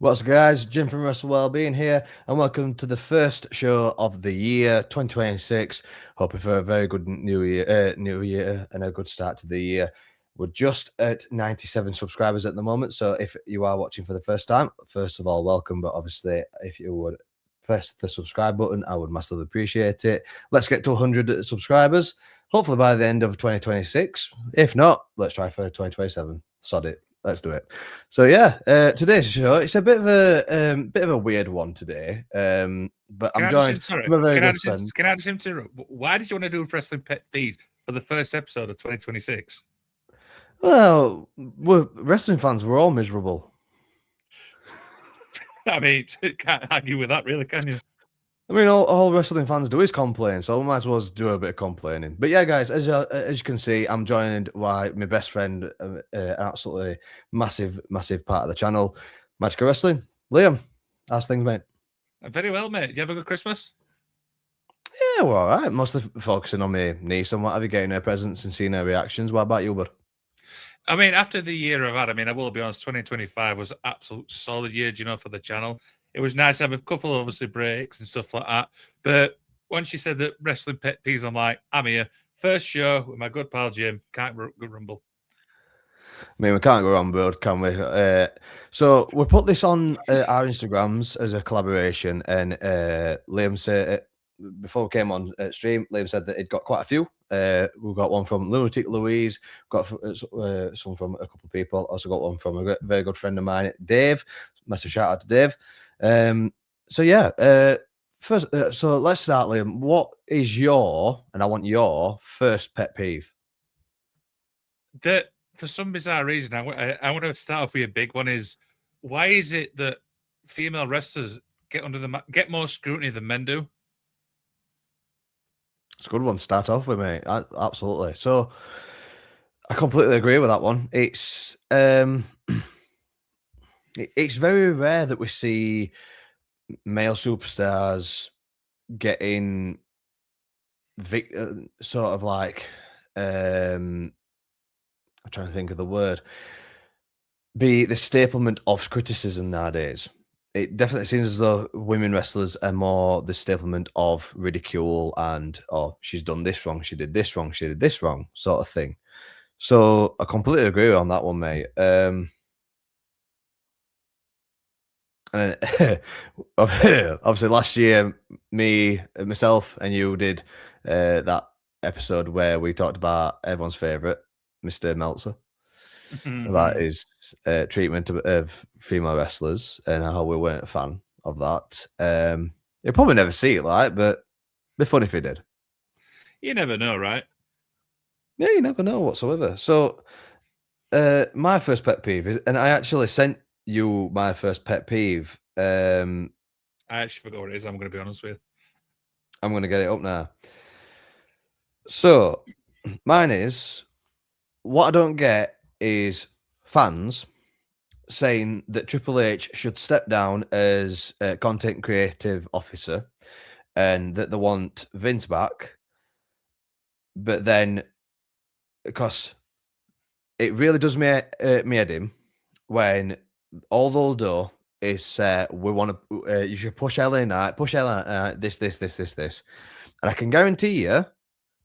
What's up, guys? Jim from Wrestle Wellbeing here, and welcome to the first show of the year 2026. Hoping for a very good new year and a good start to the year. We're just at 97 subscribers at the moment, so if you are watching for the first time, first of all, welcome. But obviously, if you would press the subscribe button, I would massively appreciate it. Let's get to 100 subscribers, hopefully by the end of 2026. If not, let's try for 2027. Sod it. Let's do it. So yeah, today's show, it's a bit of a weird one today. But I'm joined from a very good friend. Can I just interrupt? Why did you want to do wrestling pet peeves for the first episode of 2026? Well, we're wrestling fans. We're all miserable. I mean, can't argue with that, really, can you? I mean, all wrestling fans do is complain, so we might as well do a bit of complaining. But yeah, guys, as you can see, I'm joined by my best friend, absolutely massive part of the channel, Magical Wrestling. Liam, how's things, mate? Very well, mate. You have a good Christmas? Yeah, we're all right. Mostly focusing on my niece and what have you, getting her presents and seeing her reactions. What about you, bud? I mean, after the year I've had, I will be honest, 2025 was an absolute solid year, for the channel. It was nice to have a couple of, obviously, breaks and stuff like that. But once you said that wrestling pet peeves, I'm like, I'm here. First show with my good pal Jim. Can't go rumble. I mean, we can't go wrong, bud, can we? So we put this on our Instagrams as a collaboration, and Liam said before we came on stream, Liam said that he'd got quite a few. We've got one from Lunatic Louise, got some from a couple of people. Also got one from a very good friend of mine, Dave. Massive shout out to Dave. So yeah, first, so let's start, Liam. What is and I want your first pet peeve? That for some bizarre reason, I want to start off with a big one. Is why is it that female wrestlers get more scrutiny than men do? It's a good one to start off with, mate. Absolutely. So I completely agree with that one. It's it's very rare that we see male superstars getting sort of like I'm trying to think of the word, be the staplement of criticism nowadays. It definitely seems as though women wrestlers are more the staplement of ridicule and, oh, she's done this wrong, she did this wrong, she did this wrong, sort of thing. So I completely agree on that one, mate. And obviously last year, myself and you did that episode where we talked about everyone's favorite, Mr. Meltzer, about his treatment of female wrestlers and how we weren't a fan of that. He'll probably never see it, but it'd be funny if he did. You never know, right? Yeah, you never know whatsoever. So my first pet peeve is, and I actually sent you my first pet peeve. I actually forgot what it is. I'm going to be honest with you. I'm going to get it up now. So mine is, what I don't get is fans saying that Triple H should step down as a content creative officer and that they want Vince back. But then, because it really does me head in when all they'll do is we want to, you should push LA Knight, this. And I can guarantee you,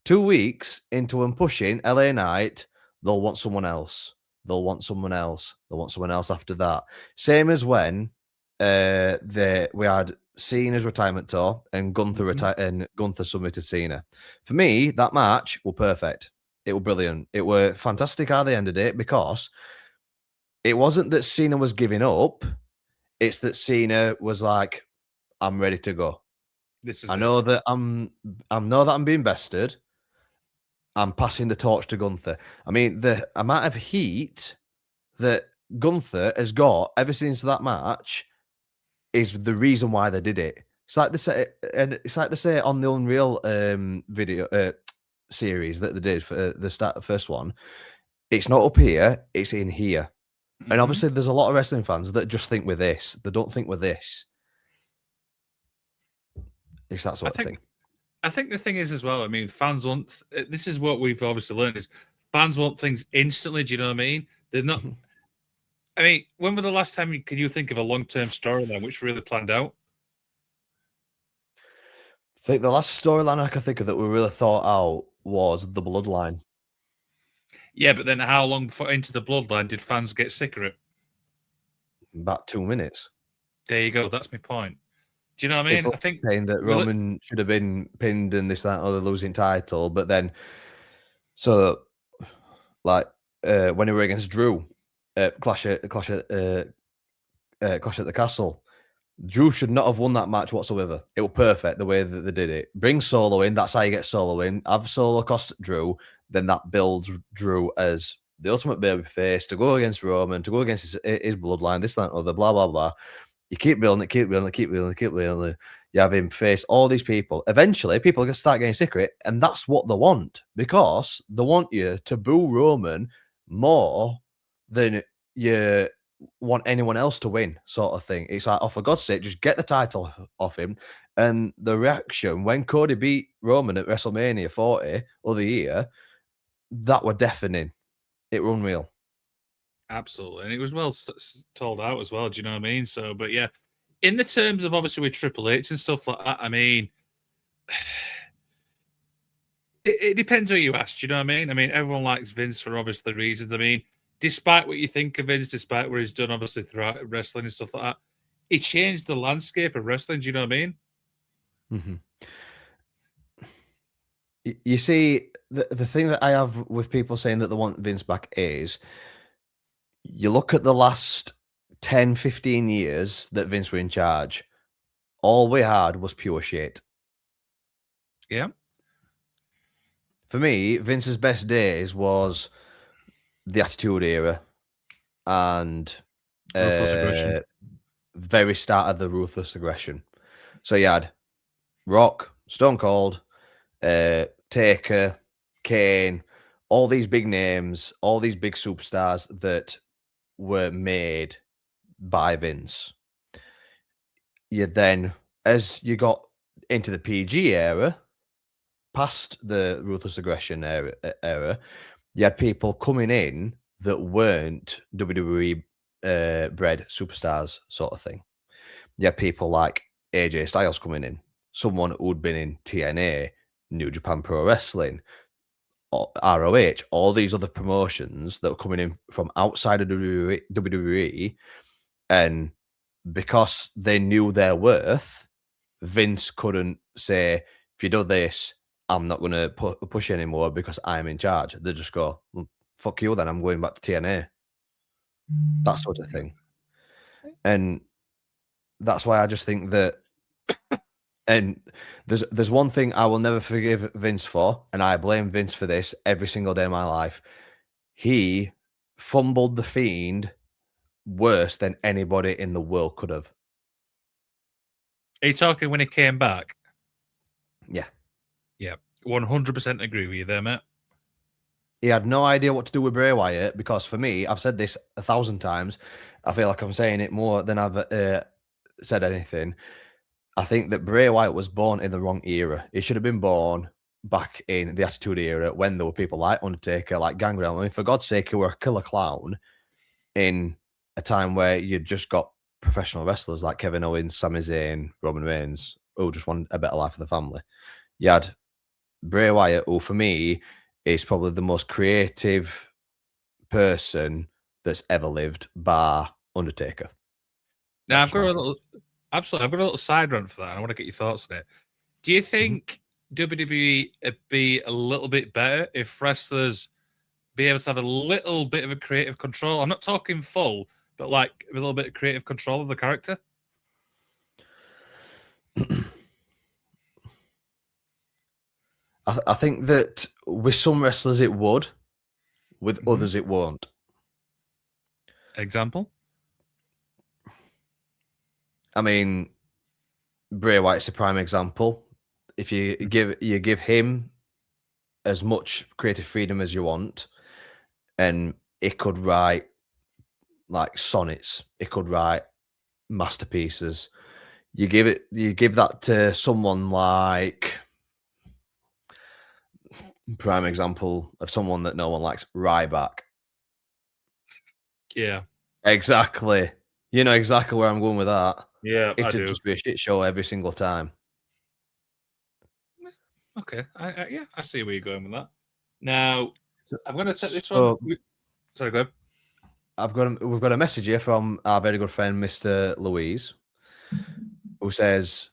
2 weeks into them pushing LA Knight, they'll want someone else. They'll want someone else. They'll want someone else after that. Same as when we had Cena's retirement tour and Gunther submitted Cena. For me, that match was perfect. It was brilliant. It were fantastic how they ended it, because it wasn't that Cena was giving up. It's that Cena was like, I'm ready to go. I know that I'm being bested. I'm passing the torch to Gunther. I mean, the amount of heat that Gunther has got ever since that match is the reason why they did it. It's like they say on the Unreal video series that they did for the first one. It's not up here, it's in here. And obviously there's a lot of wrestling fans that just think with this. They don't think with this. It's that sort of thing. I think the thing is as well, fans want, this is what we've obviously learned, is fans want things instantly. Do you know what I mean? They're not, I mean, when was the last time can you think of a long-term storyline which really planned out? I think the last storyline I can think of that we really thought out was the Bloodline. Yeah, but then how long before into the bloodline did fans get sick of it? About 2 minutes. There you go. That's my point. Do you know what I mean? People I think saying that we Roman should have been pinned and this, that, or the losing title, but then so like when he were against Drew, Clash at the Castle, Drew should not have won that match whatsoever. It was perfect the way that they did it. Bring Solo in. That's how you get Solo in. Have Solo cost Drew. Then that builds Drew as the ultimate babyface to go against Roman, to go against his bloodline, this, that, or the blah, blah, blah. You keep building it, keep building it, keep building it, keep building it. You have him face all these people. Eventually, people are going to start getting sick of it. And that's what they want because they want you to boo Roman more than you want anyone else to win, sort of thing. It's like, oh, for God's sake, just get the title off him. And the reaction when Cody beat Roman at WrestleMania 40 other year, that were deafening. It were unreal. absolutely, and it was well told out as well. Do you know what I mean? So, but yeah, in the terms of obviously with Triple H and stuff like that, I mean, it depends who you ask. Do you know what I mean? I mean, everyone likes Vince for obviously reasons. I mean, despite what you think of Vince, despite what he's done obviously throughout wrestling and stuff like that, he changed the landscape of wrestling. Do you know what I mean? Mm-hmm. You see, the thing that I have with people saying that they want Vince back is you look at the last 10, 15 years that Vince were in charge, all we had was pure shit. Yeah. For me, Vince's best days was the Attitude Era and Ruthless aggression. very start of the Ruthless Aggression. So you had Rock, Stone Cold, Taker, Kane, all these big names, all these big superstars that were made by Vince. You then, as you got into the PG era, past the Ruthless Aggression era, you had people coming in that weren't WWE bred superstars, sort of thing. You had people like AJ Styles coming in, someone who'd been in TNA, New Japan Pro Wrestling, ROH, all these other promotions that were coming in from outside of WWE, and because they knew their worth, Vince couldn't say, if you do this, I'm not going to push you anymore because I'm in charge. They just go, well, fuck you then, I'm going back to TNA. That sort of thing. And that's why I just think that, and there's one thing I will never forgive Vince for, and I blame Vince for this every single day of my life. He fumbled the Fiend worse than anybody in the world could have. Are you talking when he came back? Yeah. Yeah. 100% agree with you there, mate. He had no idea what to do with Bray Wyatt because for me, I've said this 1,000 times. I feel like I'm saying it more than I've said anything. I think that Bray Wyatt was born in the wrong era. He should have been born back in the Attitude Era when there were people like Undertaker, like Gangrel. I mean, for God's sake, he were a killer clown in a time where you'd just got professional wrestlers like Kevin Owens, Sami Zayn, Roman Reigns, who just want a better life for the family. You had Bray Wyatt, who for me is probably the most creative person that's ever lived, bar Undertaker. Now, That's just my thought. I've got a little side run for that. And I want to get your thoughts on it. Do you Mhm. think WWE would be a little bit better if wrestlers be able to have a little bit of a creative control? I'm not talking full, but like a little bit of creative control of the character. I think that with some wrestlers it would, with others it won't. Example? I mean, Bray Wyatt's a prime example. If you give him as much creative freedom as you want, and it could write like sonnets, it could write masterpieces. You give that to someone like prime example of someone that no one likes, Ryback. Yeah. Exactly. You know exactly where I'm going with that. Yeah, I It'd do. just be a shit show every single time. Okay, yeah, I see where you're going with that. Now, I'm going to take this one. So Sorry, go ahead. we've got a message here from our very good friend Mr. Louise, who says,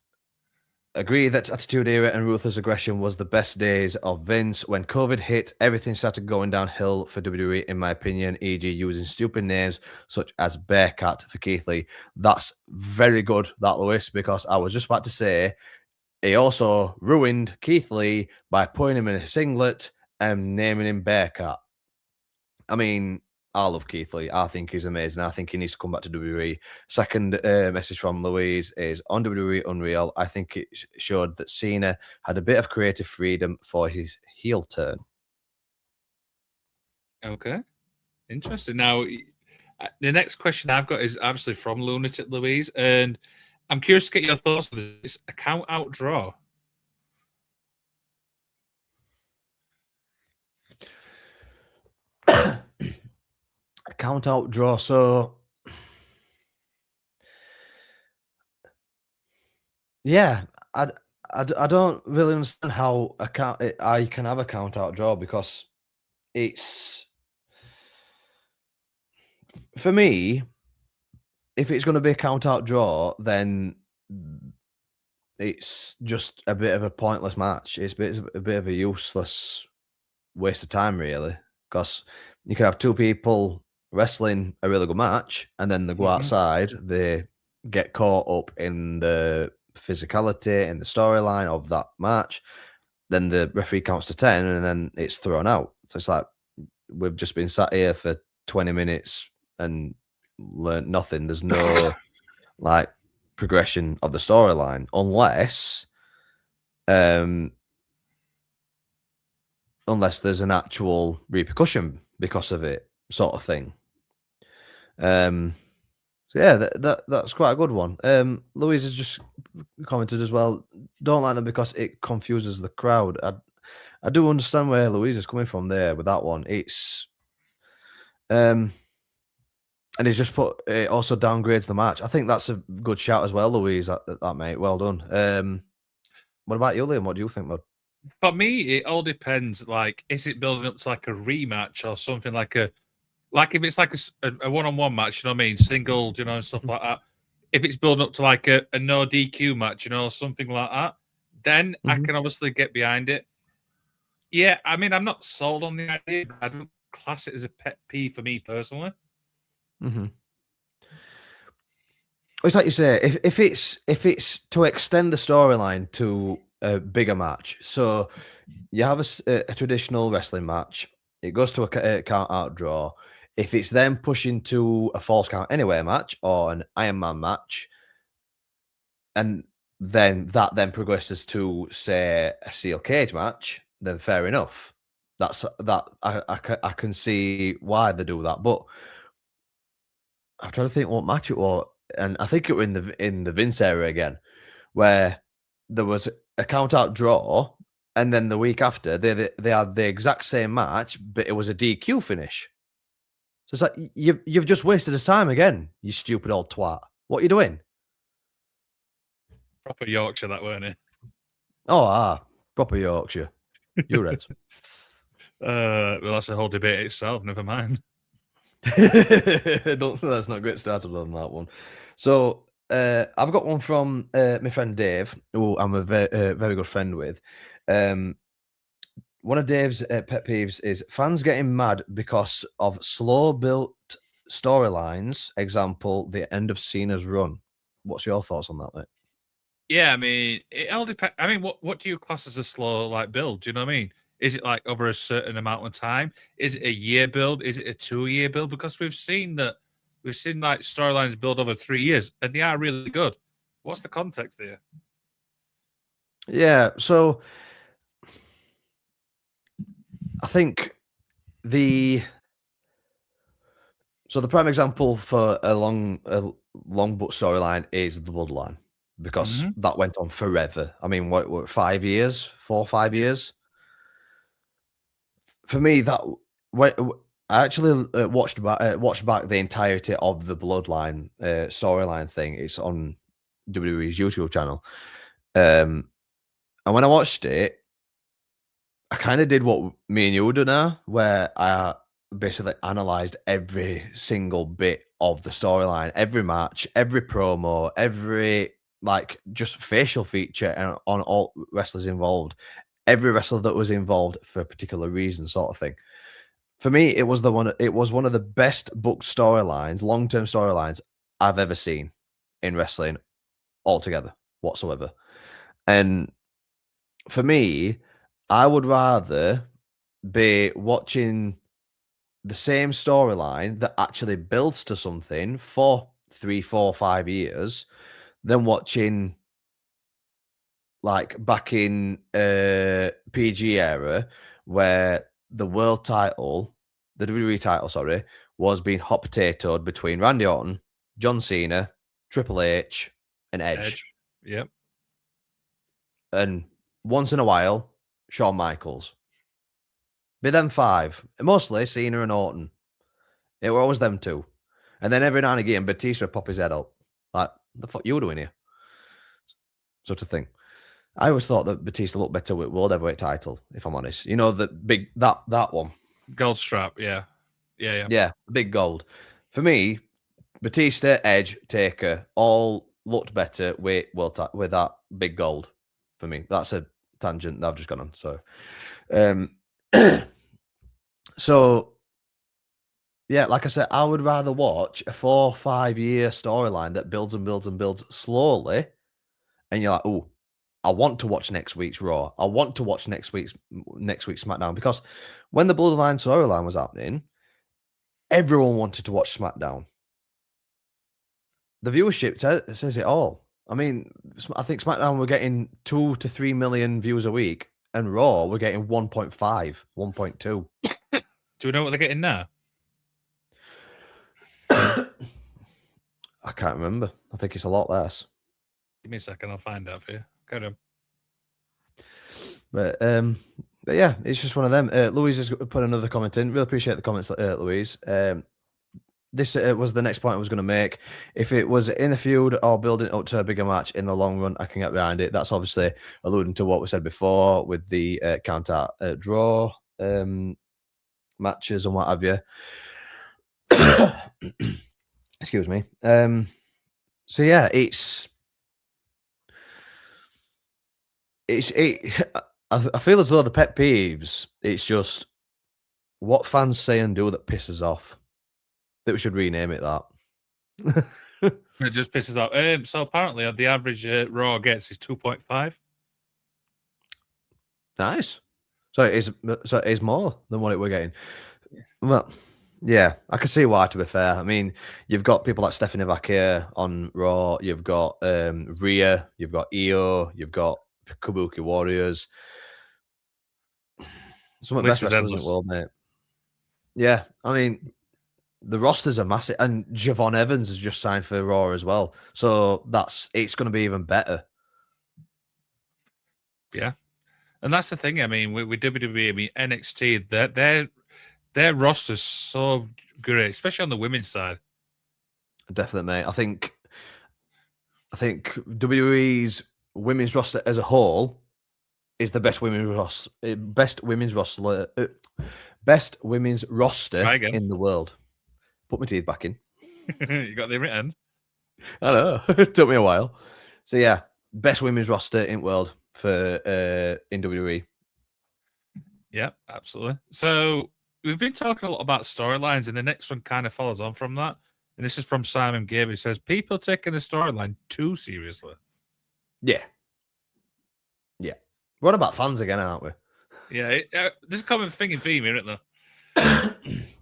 "Agree that Attitude Era and Ruthless Aggression was the best days of Vince. When COVID hit, everything started going downhill for WWE, in my opinion, e.g., using stupid names such as Bearcat for Keith Lee." That's very good, that Lewis, because I was just about to say he also ruined Keith Lee by putting him in a singlet and naming him Bearcat. I mean, I love Keith Lee. I think he's amazing. I think he needs to come back to WWE. Second message from Louise is on WWE Unreal. I think it showed that Cena had a bit of creative freedom for his heel turn. Okay, interesting. Now, the next question I've got is obviously from Lunatic Louise, and I'm curious to get your thoughts on this. A count out draw. A count out draw. So, yeah, I don't really understand how I can have a count out draw, because it's, for me, if it's going to be a count out draw, then it's just a bit of a pointless match. It's a bit of a useless waste of time, really, because you can have two people wrestling a really good match, and then they go outside, they get caught up in the physicality and the storyline of that match. Then the referee counts to 10, and then it's thrown out. So it's like, we've just been sat here for 20 minutes and learned nothing. There's no like progression of the storyline, unless there's an actual repercussion because of it, sort of thing. So yeah, that's quite a good one. Louise has just commented as well. Don't like them because it confuses the crowd. I do understand where Louise is coming from there with that one. It's and he's just put it also downgrades the match. I think that's a good shout as well, Louise. That mate, well done. What about you, Liam? What do you think, bud? For me, it all depends. Like, is it building up to like a rematch or something like if it's like a one-on-one match, you know what I mean, single, you know, and stuff like that. If it's building up to like a no DQ match, you know, something like that, then I can obviously get behind it. Yeah, I mean, I'm not sold on the idea, but I don't class it as a pet peeve for me personally. It's like you say, if it's to extend the storyline to a bigger match, so you have a traditional wrestling match, it goes to a count out draw. If it's then pushing to a false count anywhere match or an Iron Man match, and then that then progresses to, say, a steel cage match, then fair enough. That's that I can see why they do that, but I'm trying to think what match it was, and I think it was in the Vince era again, where there was a count out draw, and then the week after they had the exact same match, but it was a DQ finish. So it's like, you've just wasted his time again, you stupid old twat. What are you doing? Proper Yorkshire, that weren't it? Oh, proper Yorkshire. You're right. Well, that's a whole debate itself. Never mind. Let's not get started on that one. So I've got one from my friend Dave, who I'm a very good friend with. One of Dave's pet peeves is fans getting mad because of slow built storylines. Example, the end of Cena's run. What's your thoughts on that, mate? Yeah, I mean, it all depends. I mean, what do you class as a slow like build? Do you know what I mean? Is it like over a certain amount of time? Is it a year build? Is it a 2-year build? Because we've seen like storylines build over 3 years, and they are really good. What's the context there? Yeah, so I think the prime example for a long book storyline is the Bloodline, because that went on forever. I mean, what 5 years, 4 or 5 years. For me, that I actually watched back the entirety of the Bloodline storyline thing. It's on WWE's YouTube channel. And when I watched it, I kind of did what me and you do now, where I basically analyzed every single bit of the storyline, every match, every promo, every like just facial feature and on all wrestlers involved, every wrestler that was involved for a particular reason, sort of thing. For me, it was the one. It was one of the best booked storylines, long term storylines I've ever seen in wrestling altogether, whatsoever. And for me, I would rather be watching the same storyline that actually builds to something for 3, 4, 5 years than watching like back in PG era where the world title, the WWE title, sorry, was being hot potatoed between Randy Orton, John Cena, Triple H, and Edge. Edge. Yep. And once in a while, Shawn Michaels. Be them five. Mostly Cena and Orton. It were always them two. And then every now and again, Batista would pop his head up. Like, the fuck you doing here? Sort of thing. I always thought that Batista looked better with World Heavyweight title, if I'm honest. You know, the big, that one. Gold strap, yeah. Yeah. Yeah, big gold. For me, Batista, Edge, Taker all looked better with with that big gold. For me, that's a tangent that I've just gone on. So, so yeah, like I said, I would rather watch a 4 or 5 year storyline that builds and builds and builds slowly, and you're like, oh, I want to watch next week's Raw. I want to watch next week's SmackDown, because when the Bloodline storyline was happening, everyone wanted to watch SmackDown. The viewership says it all. I mean, I think SmackDown were getting 2 to 3 million views a week, and Raw were getting 1.5, 1.2. Do we know what they're getting now? I can't remember. I think it's a lot less. Give me a second, I'll find out for you. Carry on. But yeah, it's just one of them. Louise has put another comment in. Really appreciate the comments, Louise. This was the next point I was going to make. If it was in the feud or building up to a bigger match in the long run, I can get behind it. That's obviously alluding to what we said before with the counter draw matches and what have you. Excuse me. So yeah, I feel as though the pet peeves, it's just what fans say and do that pisses off. That we should rename it that. It just pisses off. So apparently, the average Raw gets is 2.5. Nice. So it is more than what it we're getting. Well, yeah, I can see why. To be fair, I mean, you've got people like Stephanie Vaquer on Raw. You've got Rhea. You've got Io. You've got Kabuki Warriors. Some of the best wrestlers in the world, mate. Yeah, I mean, the rosters are massive, and Javon Evans has just signed for Raw as well. So it's going to be even better. Yeah, and that's the thing. I mean, with WWE, I mean NXT, their roster's so great, especially on the women's side. Definitely, mate. I think WWE's women's roster as a whole is the best women's roster in the world. Put my teeth back in. You got the written. I know. It took me a while. So yeah, best women's roster in the world for in WWE. Yeah, absolutely. So we've been talking a lot about storylines, and the next one kind of follows on from that. And this is from Simon Gibb. He says, people taking the storyline too seriously. Yeah. Yeah. We're on about fans again, aren't we? Yeah. There's a common thing in theme here, isn't there?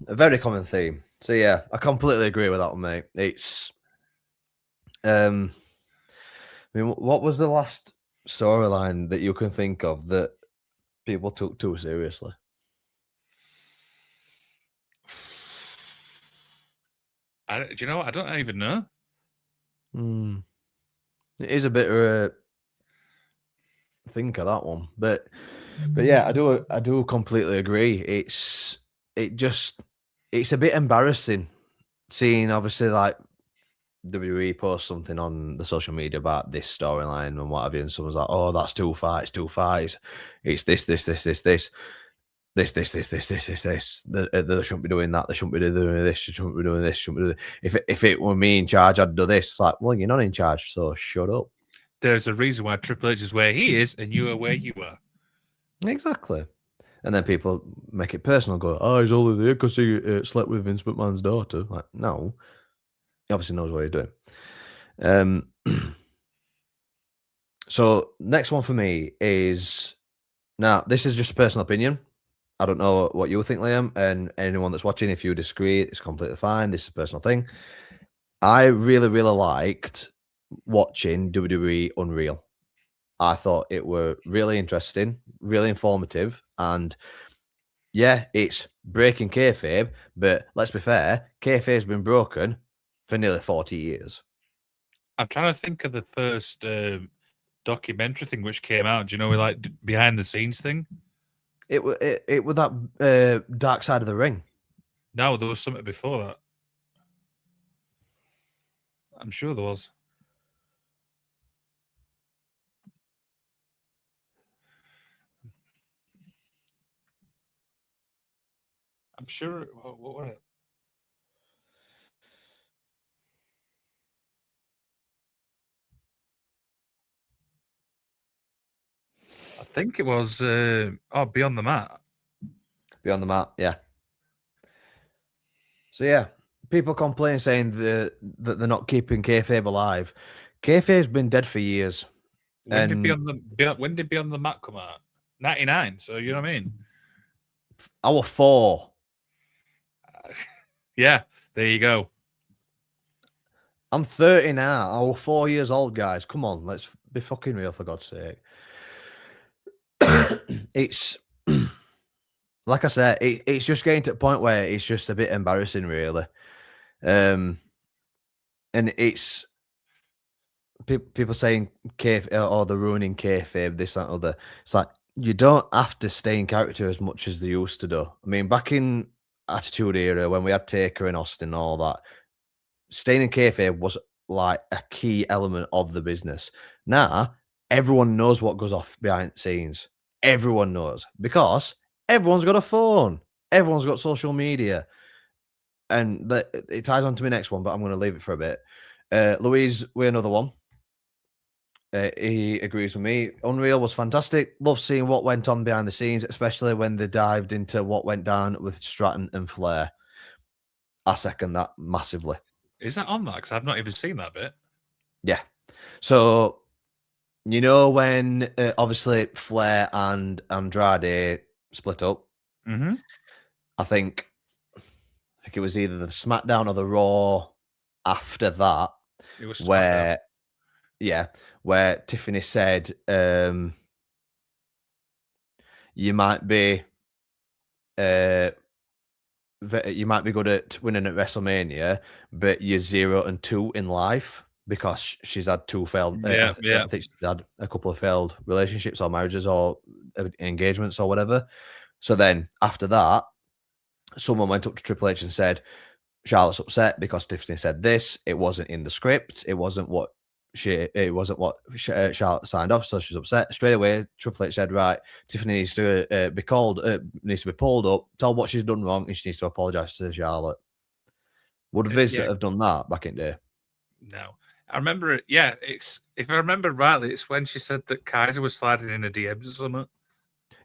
A very common theme. So yeah, I completely agree with that one, mate. It's I mean, what was the last storyline that you can think of that people took too seriously? Do you know what? I don't even know. It is a bit of a thinker, that one, but yeah, I do completely agree. It just it's a bit embarrassing seeing obviously like WWE post something on the social media about this storyline and what have you, and someone's like, "Oh, that's two fights, two fights. It's this. They shouldn't be doing that. They shouldn't be doing this. They shouldn't be doing this. Shouldn't be doing this. If it were me in charge, I'd do this." It's like, well, you're not in charge, so shut up. There's a reason why Triple H is where he is, and you are where you are. Exactly. And then people make it personal, go, "Oh, he's only there because he slept with Vince McMahon's daughter." Like, no, he obviously knows what he's doing. So next one for me is, now this is just a personal opinion. I don't know what you think, Liam, and anyone that's watching. If you disagree, it's completely fine. This is a personal thing. I really, really liked watching WWE Unreal. I thought it were really interesting, really informative, and yeah, it's breaking kayfabe. But let's be fair, kayfabe's been broken for nearly 40 years. I'm trying to think of the first documentary thing which came out. Do you know, we like behind the scenes thing? It was that Dark Side of the Ring. No, there was something before that. I'm sure there was. I'm sure. What was it? I think it was Beyond the Mat. Beyond the Mat, yeah. So yeah, people complain saying that they're not keeping kayfabe alive. Kayfabe's been dead for years. When did And Beyond the Mat come out? 99. So you know what I mean? I was 4. Yeah, there you go. I'm 30 now. I was 4 years old, guys. Come on, let's be fucking real, for God's sake. It's like I said, it's just getting to the point where it's just a bit embarrassing, really. And it's people saying kayfabe, or they're ruining kayfabe, this, that, and other. It's like, you don't have to stay in character as much as they used to do. I mean, back in Attitude Era, when we had Taker and Austin and all that, staying in kayfabe was like a key element of the business. Now, everyone knows what goes off behind the scenes. Everyone knows, because everyone's got a phone. Everyone's got social media. And it ties on to my next one, but I'm going to leave it for a bit. Louise, we're another one. He agrees with me. Unreal was fantastic. Love seeing what went on behind the scenes, especially when they dived into what went down with Stratton and Flair. I second that massively. Is that on that? Because I've not even seen that bit. Yeah. So, you know, when obviously Flair and Andrade split up, Mm-hmm. I think it was either the SmackDown or the Raw after that, It was where where Tiffany said, you might be good at winning at WrestleMania, but you're 0-2 in life, because she's had 2 failed. Yeah. I think she's had a couple of failed relationships or marriages or engagements or whatever. So then after that, someone went up to Triple H and said, Charlotte's upset because Tiffany said this. It wasn't in the script. It wasn't what Charlotte signed off, so she's upset. Straight away, Triple H said, right, Tiffany needs to be pulled up, tell what she's done wrong, and she needs to apologise to Charlotte. Would Vince have done that back in the day? No. I remember it. Yeah, it's, if I remember rightly, it's when she said that Kaiser was sliding in a DMs or something.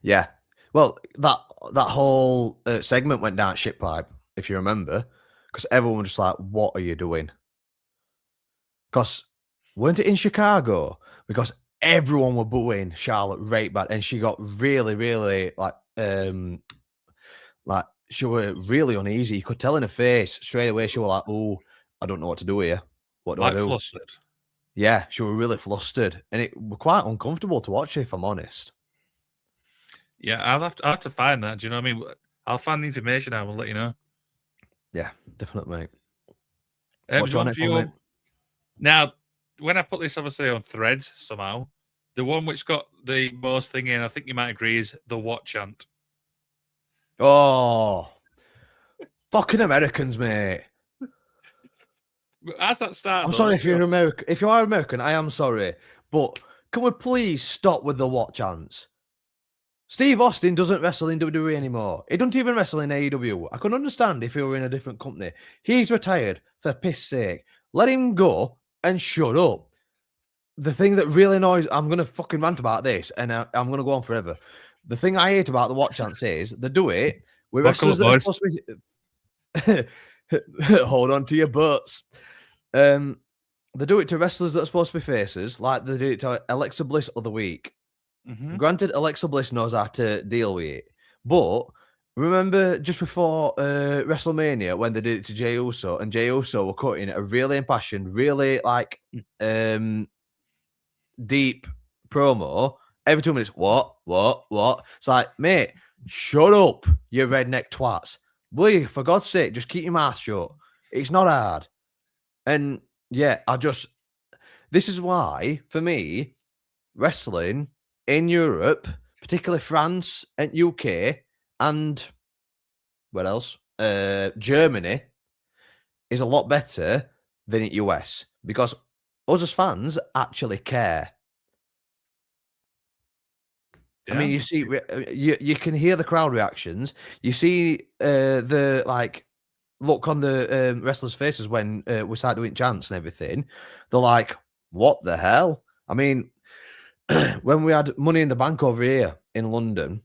Yeah. Well, that whole segment went down shit pipe, if you remember, because everyone was just like, what are you doing? Because weren't it in Chicago? Because everyone were booing Charlotte right back, and she got really, really like she were really uneasy. You could tell in her face straight away. She was like, "Oh, I don't know what to do here. What do I do?" Flustered. Yeah, she were really flustered, and it were quite uncomfortable to watch, if I'm honest. Yeah, I'll have to find that. Do you know what I mean? I'll find the information. I will let you know. Yeah, definitely, mate. What's your next one, mate? Now, when I put this obviously on Threads somehow, the one which got the most thing in, I think you might agree, is the What Chant. Oh, Fucking Americans, mate. As that start, I'm though, sorry let's if be you're honest. American. If you are American, I am sorry. But can we please stop with the what chance? Steve Austin doesn't wrestle in WWE anymore. He doesn't even wrestle in AEW. I can understand if he were in a different company. He's retired, for piss sake. Let him go and shut up. The thing that really annoys, I'm going to fucking rant about this, and I'm going to go on forever. The thing I hate about the what chance is they do it with Buckle wrestlers up, that are boys. supposed to be. Hold on to your butts. They do it to wrestlers that are supposed to be faces, like they did it to Alexa Bliss other week. Mm-hmm. Granted, Alexa Bliss knows how to deal with it, but remember just before WrestleMania when they did it to Jey Uso, and Jey Uso were cutting a really impassioned, really like deep promo every 2 minutes. What? It's like, mate, shut up, you redneck twats. Will you, for God's sake, just keep your mouth shut. It's not hard. And yeah, this is why, for me, wrestling in Europe, particularly France and UK, and where else? Germany, is a lot better than in US because us as fans actually care. I mean, you see, you can hear the crowd reactions. You see the like look on the wrestlers' faces when we start doing chants and everything. They're like, "What the hell?" I mean, when we had Money in the Bank over here in London,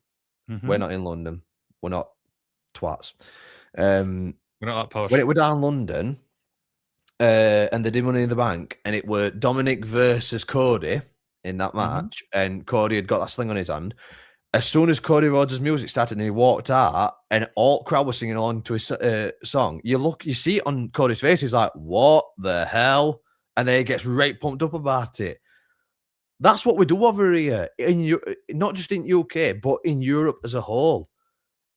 we're not in London. We're not twats. We're not that posh. When it were down London, and they did Money in the Bank, and it were Dominic versus Cody in that match, and Cody had got that sling on his hand. As soon as Cody Rhodes' music started and he walked out, and all crowd was singing along to his song, you see it on Cody's face. He's like, "What the hell?" And then he gets right pumped up about it. That's what we do over here, not just in UK, but in Europe as a whole.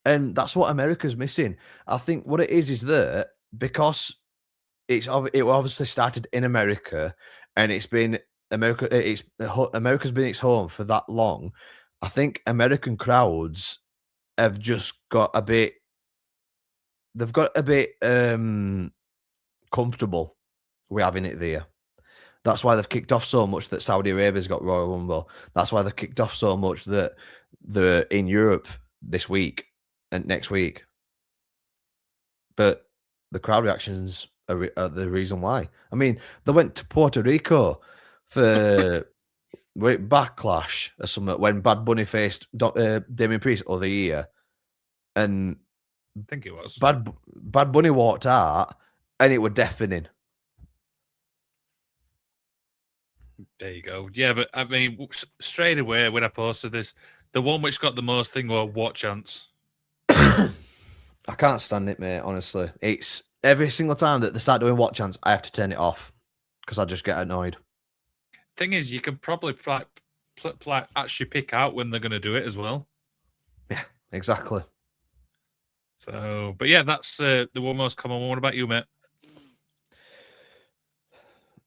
And that's what America's missing. I think what it is that because it obviously started in America, and it's been America's been its home for that long. I think American crowds have just got a bit. They've got a bit comfortable with having it there. That's why they've kicked off so much that Saudi Arabia's got Royal Rumble. That's why they've kicked off so much that they're in Europe this week and next week. But the crowd reactions are the reason why. I mean, they went to Puerto Rico for Backlash or something when Bad Bunny faced Damien Priest other year, and I think it was. Bad Bunny walked out, and it were deafening. There you go. Yeah, but I mean, straight away when I posted this, the one which got the most thing were what chance. I can't stand it, mate. Honestly, it's every single time that they start doing what chance, I have to turn it off because I just get annoyed. Thing is, you can probably actually pick out when they're going to do it as well. Yeah, exactly. So, but yeah, that's the one most common one. What about you, mate?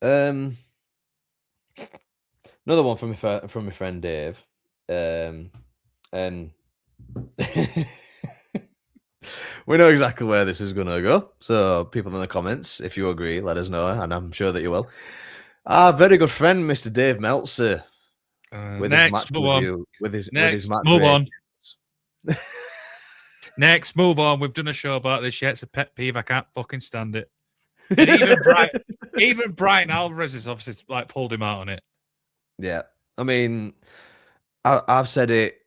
Another one from my friend Dave, and we know exactly where this is going to go. So, people in the comments, if you agree, let us know, and I'm sure that you will. Our very good friend, Mr. Dave Meltzer, with his match review, with his match move on. Next, move on. We've done a show about this yet. It's a pet peeve. I can't fucking stand it. And even Brian Alvarez has obviously like pulled him out on it. Yeah, I mean, I've said it.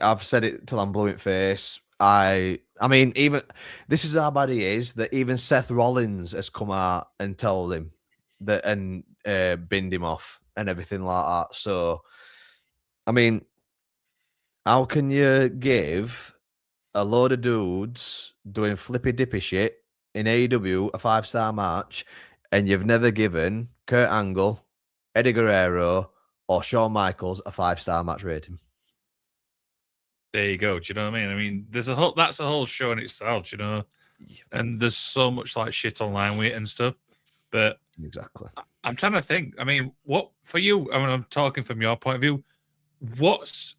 I've said it till I'm blue in face. I mean, even this is how bad he is that even Seth Rollins has come out and told him that and binned him off and everything like that. So, I mean, how can you give a load of dudes doing flippy dippy shit in AEW a 5-star match, and you've never given Kurt Angle, Eddie Guerrero, or Shawn Michaels a 5-star match rating? There you go. Do you know what I mean? I mean, that's a whole show in itself, you know. And there's so much like shit online with it and stuff. But exactly, I'm trying to think. I mean, what for you? I mean, I'm talking from your point of view. What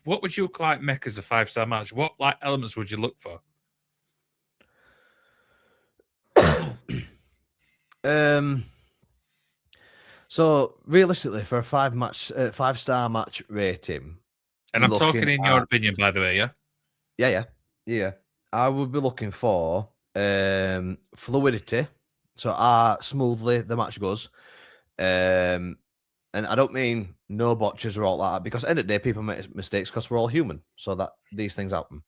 would you like make as a 5-star match? What like elements would you look for? Um. So realistically, for a 5-star match rating, And you're I'm looking talking in your at opinion, by the way, yeah? yeah. I would be looking for fluidity. So how smoothly the match goes. Um, and I don't mean no botches or all that because at the end of the day, people make mistakes because we're all human. So that these things happen.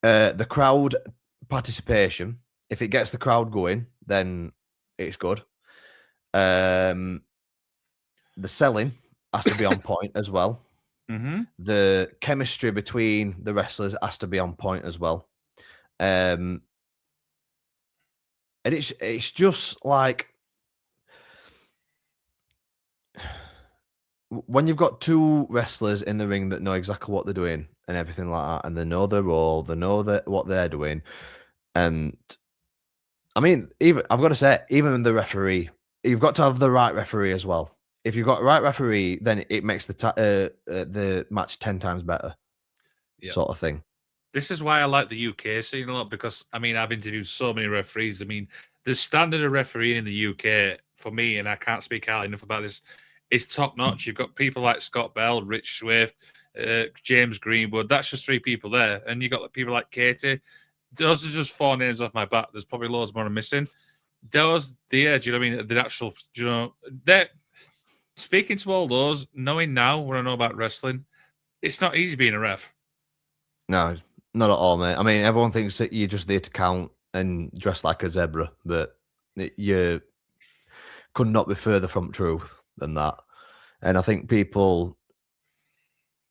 The crowd participation. If it gets the crowd going, then it's good. The selling has to be on point as well. Mm-hmm. The chemistry between the wrestlers has to be on point as well. And it's just like when you've got two wrestlers in the ring that know exactly what they're doing and everything like that, and they know their role, they know that what they're doing, and I mean, even I've got to say, even the referee, you've got to have the right referee as well. If you've got the right referee, then it makes the match 10 times better, Yeah. sort of thing. This is why I like the UK scene a lot because I mean I've interviewed so many referees. I mean the standard of refereeing in the UK for me, and I can't speak highly enough about this, is top notch. You've got people like Scott Bell, Rich Swift, James Greenwood. That's just three people there, and you got people like Katie. Those are just four names off my bat. There's probably loads more I'm missing. Those, do you know what I mean? The actual, do you know, they're speaking to all those, knowing now what I know about wrestling, it's not easy being a ref. No, not at all, mate. I mean, everyone thinks that you're just there to count and dress like a zebra, but you could not be further from truth than that. And I think people,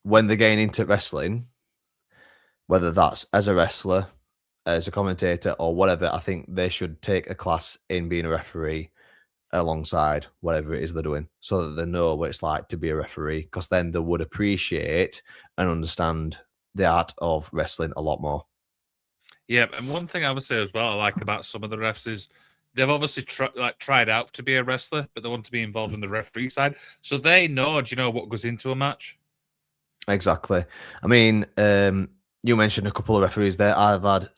when they're getting into wrestling, whether that's as a wrestler, as a commentator, or whatever, I think they should take a class in being a referee alongside whatever it is they're doing so that they know what it's like to be a referee, because then they would appreciate and understand the art of wrestling a lot more. Yeah, and one thing I would say as well I like about some of the refs is they've obviously tried out to be a wrestler, but they want to be involved in the referee side, so they know, do you know, what goes into a match. Exactly. I mean, you mentioned a couple of referees there. I've had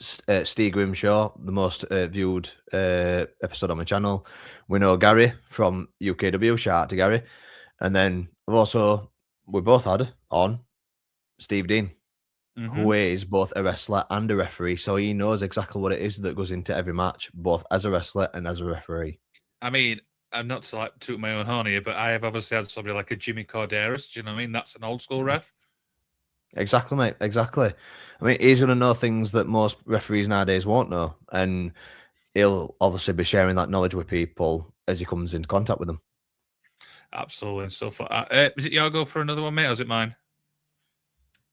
Steve Grimshaw, the most viewed episode on my channel. We know Gary from UKW. Shout out to Gary. And then we both had on Steve Dean, who is both a wrestler and a referee. So he knows exactly what it is that goes into every match, both as a wrestler and as a referee. I mean, I'm not to like toot my own horn here, but I have obviously had somebody like a Jimmy Corderas. Do you know what I mean? That's an old school ref. Exactly, mate. Exactly. I mean, he's going to know things that most referees nowadays won't know. And he'll obviously be sharing that knowledge with people as he comes into contact with them. Absolutely, and stuff like that. Is it your go for another one, mate, or is it mine?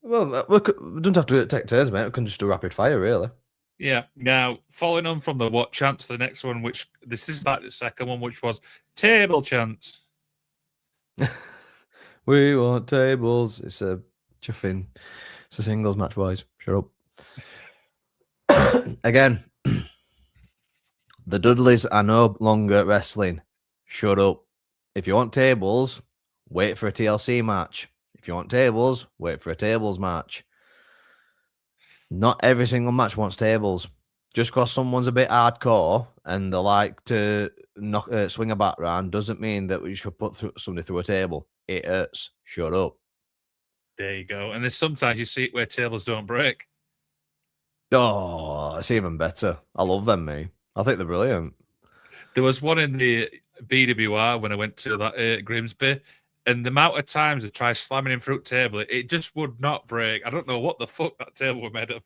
Well, we don't have to take turns, mate. We can just do rapid fire, really. Yeah. Now, following on from the what chance, the next one, which this is like the second one, which was table chance. We want tables. It's a chuffing. It's a singles match, boys. Shut up. Again, the Dudleys are no longer wrestling. Shut up. If you want tables, wait for a TLC match. If you want tables, wait for a tables match. Not every single match wants tables. Just because someone's a bit hardcore and they like to swing a bat round doesn't mean that we should put somebody through a table. It hurts. Shut up. There you go. And there's sometimes you see it where tables don't break. Oh, it's even better. I love them, me. I think they're brilliant. There was one in the BWR when I went to that Grimsby, and the amount of times I tried slamming him through the table, it just would not break. I don't know what the fuck that table was made of.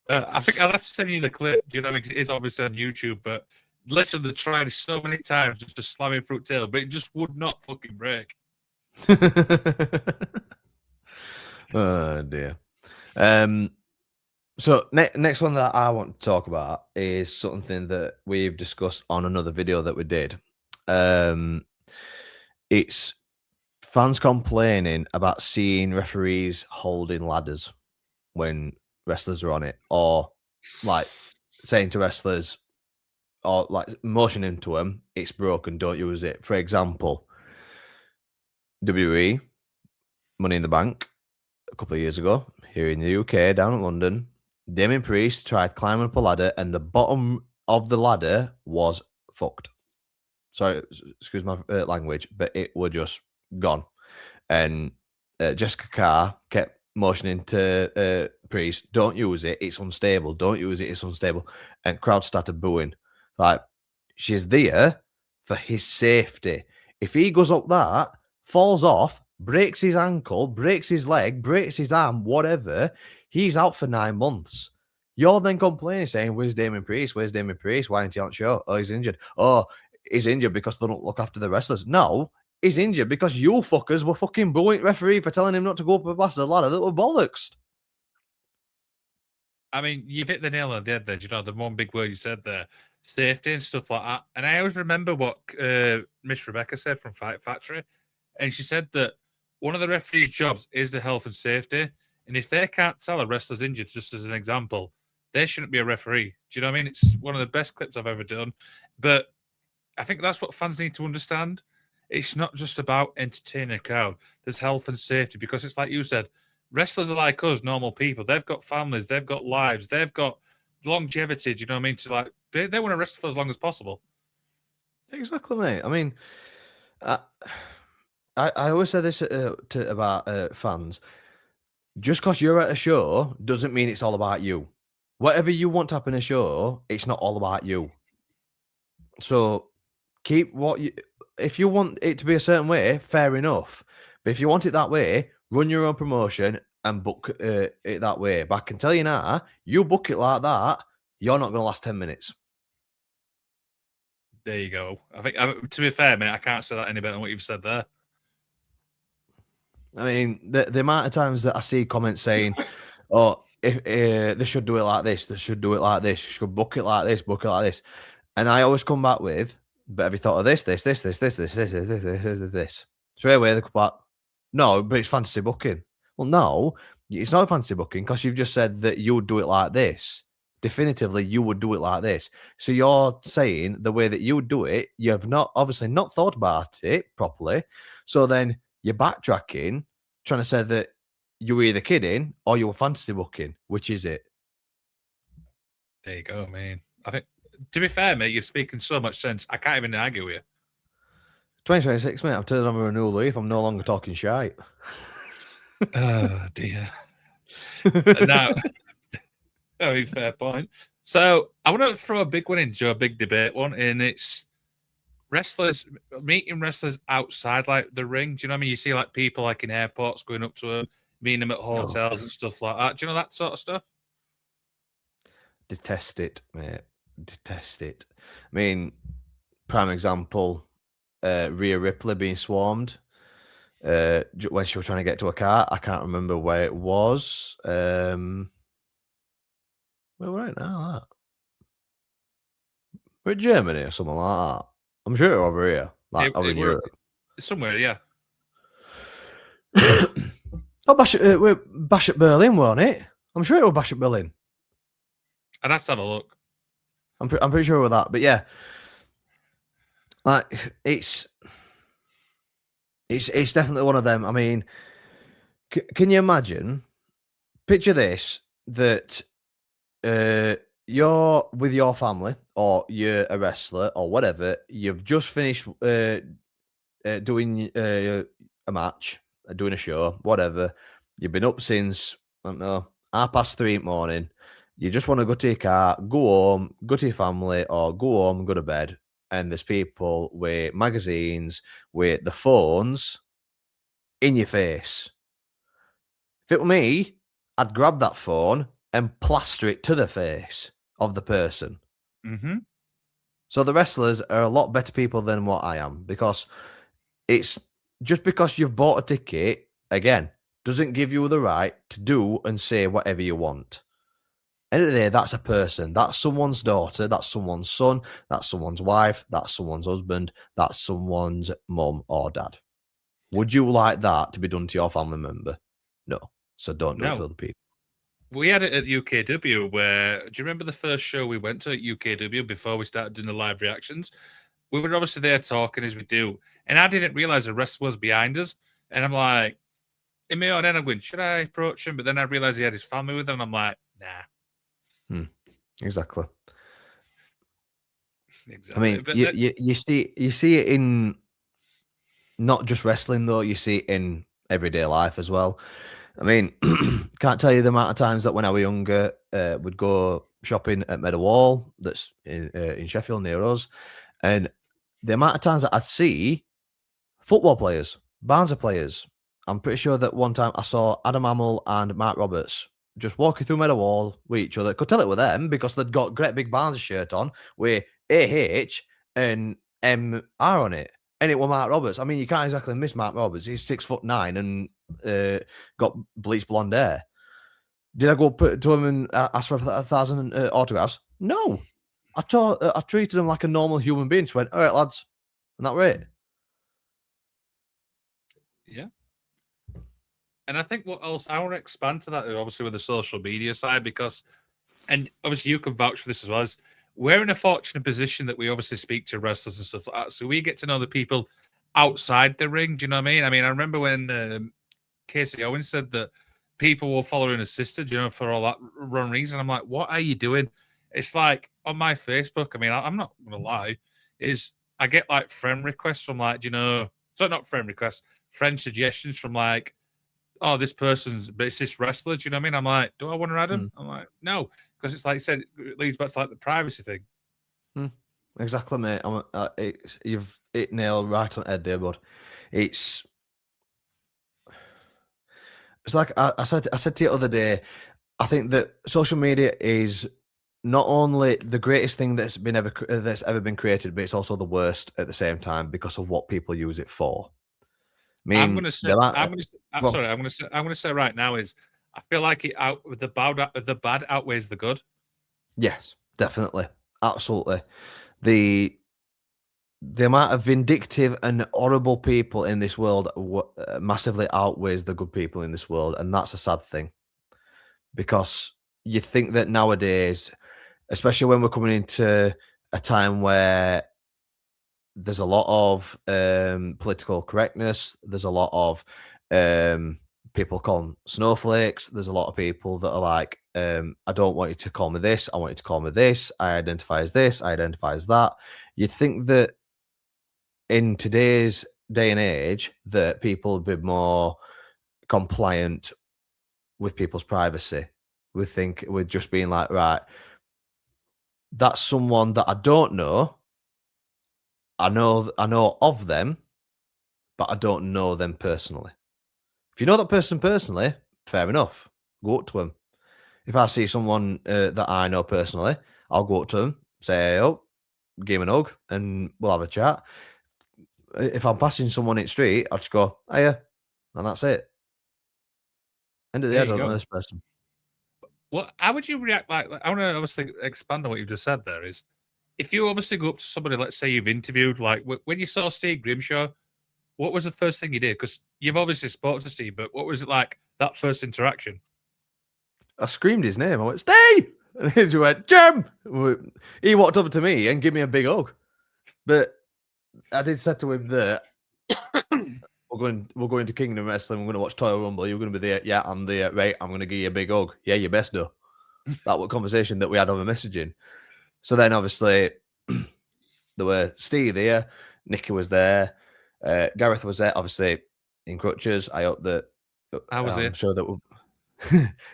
I think I'll have to send you the clip. You know, it is obviously on YouTube, but literally tried so many times just to slam him through the table, but it just would not fucking break. Oh dear. So next one that I want to talk about is something that we've discussed on another video that we did. It's fans complaining about seeing referees holding ladders when wrestlers are on it, or like saying to wrestlers, or like motioning to them, it's broken, don't use it. For example, WWE Money in the Bank a couple of years ago here in the UK, down in London, Damien Priest tried climbing up a ladder, and the bottom of the ladder was fucked. Sorry, excuse my language, but it were just gone. And Jessica Carr kept motioning to Priest, "Don't use it; it's unstable. Don't use it; it's unstable." And crowd started booing. Like, she's there for his safety. If he goes up that, falls off, breaks his ankle, breaks his leg, breaks his arm, whatever, he's out for 9 months. You're then complaining, saying, "Where's Damien Priest? Where's Damien Priest? Why isn't he on show? Oh, he's injured. Oh, he's injured because they don't look after the wrestlers." No, he's injured because you fuckers were fucking booing referee for telling him not to go up a bastard ladder that were bollocks. I mean, you've hit the nail on the head there. You know, the one big word you said there, safety and stuff like that. And I always remember what Miss Rebecca said from Fight Factory, and she said that one of the referee's jobs is the health and safety. And if they can't tell a wrestler's injured, just as an example, they shouldn't be a referee. Do you know what I mean? It's one of the best clips I've ever done. But I think that's what fans need to understand. It's not just about entertaining a crowd. There's health and safety because it's like you said, wrestlers are like us, normal people. They've got families, they've got lives, they've got longevity. Do you know what I mean? To like, they want to wrestle for as long as possible. Exactly, mate. I mean, I always say this about fans. Just because you're at a show doesn't mean it's all about you. Whatever you want to happen in a show, it's not all about you. So keep what you. If you want it to be a certain way, fair enough. But if you want it that way, run your own promotion and book it that way. But I can tell you now, you book it like that, you're not going to last 10 minutes. There you go. I think, to be fair, mate, I can't say that any better than what you've said there. I mean, the amount of times that I see comments saying, "Oh, if they should do it like this, they should do it like this, you should book it like this, book it like this," and I always come back with, "But have you thought of this, this, this, this, this, this, this, this, this, this, this?" Straight away they come back, "No, but it's fantasy booking." Well, no, it's not fantasy booking because you've just said that you would do it like this. Definitively, you would do it like this. So you're saying the way that you would do it, you have not obviously not thought about it properly. So then you're backtracking, trying to say that you were either kidding or you were fantasy booking. Which is it? There you go, man. I think, to be fair, mate, you're speaking so much sense. I can't even argue with you. 2026, mate. I've turned over a new leaf. I'm no longer talking shite. Oh dear. Now, very fair point. So I want to throw a big one into a big debate one, and it's wrestlers meeting wrestlers outside like the ring. Do you know what I mean? You see like people like in airports going up to them, meeting them at hotels and stuff like that. Do you know that sort of stuff? Detest it, mate. Detest it. I mean, prime example, Rhea Ripley being swarmed when she was trying to get to a car. I can't remember where it was. Where we're at now, that? We're in Germany or something like that. I'm sure it's over here, like over in Europe. Somewhere, yeah. Oh, Bash at Berlin, weren't it? I'm sure it was Bash at Berlin. I'd have to have a look. I'm pretty sure with that, but yeah, like it's definitely one of them. I mean, can you imagine? Picture this: that you're with your family, or you're a wrestler, or whatever. You've just finished doing a match, doing a show, whatever. You've been up since, I don't know, 3:30 in the morning. You just want to go to your car, go home, go to your family, or go home, go to bed. And there's people with magazines, with the phones in your face. If it were me, I'd grab that phone and plaster it to the face of the person. Mm-hmm. So the wrestlers are a lot better people than what I am, because it's just because you've bought a ticket, again, doesn't give you the right to do and say whatever you want. End of the day, that's a person. That's someone's daughter. That's someone's son. That's someone's wife. That's someone's husband. That's someone's mum or dad. Would you like that to be done to your family member? No. So don't do it to other people. We had it at UKW where, do you remember the first show we went to at UKW before we started doing the live reactions? We were obviously there talking as we do. And I didn't realize the rest was behind us. And I'm like, in my own head, I'm going, should I approach him? But then I realized he had his family with him. And I'm like, nah. Exactly. I Exactly. mean, But you see it in not just wrestling though. You see it in everyday life as well. I mean, can't tell you the amount of times that when I was younger, would go shopping at Meadowall, that's in Sheffield near us, and the amount of times that I'd see football players, Barnsley players. I'm pretty sure that one time I saw Adam Hamill and Mark Roberts just walking through Meadowall with each other. Could tell it were them because they'd got great big Barnsley shirt on with AH and MR on it. And it was Mark Roberts. I mean, you can't exactly miss Mark Roberts. He's 6'9" and got bleached blonde hair. Did I go put to him and ask for 1,000 autographs? No. I treated him like a normal human being. Just went, all right, lads. And that was it. yeah. And I think what else I want to expand to that, obviously, with the social media side, because, and obviously you can vouch for this as well, as we're in a fortunate position that we obviously speak to wrestlers and stuff like that. So we get to know the people outside the ring. Do you know what I mean? I mean, I remember when Casey Owens said that people were following his sister, for all that wrong reason. I'm like, what are you doing? It's like on my Facebook, I mean, I'm not going to lie, is I get like friend requests from like, so not friend requests, friend suggestions from like, oh, this person's, but it's this wrestler. Do you know what I mean? I'm like, do I want to add him? I'm like, no, because it's like you said, it leads back to like the privacy thing. Exactly, mate. You've hit nail right on the head there, bud. It's like I said to you the other day. I think that social media is not only the greatest thing that's ever been created, but it's also the worst at the same time because of what people use it for. I I'm mean, gonna say, there are, I'm gonna, I'm well, sorry, I'm gonna say right now is, I feel like the bad outweighs the good. yes, definitely, absolutely. The amount of vindictive and horrible people in this world massively outweighs the good people in this world, and that's a sad thing because you think that nowadays, especially when we're coming into a time where there's a lot of political correctness, there's a lot of people calling snowflakes, there's a lot of people that are like, I don't want you to call me this, I want you to call me this, I identify as this, I identify as that. You'd think that in today's day and age that people would be more compliant with people's privacy. We think with just being like, right, that's someone that I don't know. I know of them, but I don't know them personally. If you know that person personally, fair enough. Go up to them. If I see someone that I know personally, I'll go up to them, say, "Oh, give him a hug," and we'll have a chat. If I'm passing someone in the street, I'll just go, "Hiya," and that's it. End of the day, There I you don't know go. this person. What? How would you react? Like I want to obviously expand on what you just said. There is, if you obviously go up to somebody, let's say you've interviewed, like when you saw Steve Grimshaw, what was the first thing you did? Because you've obviously spoke to Steve, but what was it like that first interaction? I screamed his name. I went, "Steve!" And he just went, "Jim!" He walked over to me and gave me a big hug. But I did say to him that we're going to Kingdom Wrestling. We're going to watch Toyal Rumble. You're going to be there. Yeah, I'm there. Right, I'm going to give you a big hug. Yeah, you best do. That was a conversation that we had over messaging. So then, obviously, there were Steve there, Nikki was there, Gareth was there, obviously in crutches. I hope that I was I'm there. sure that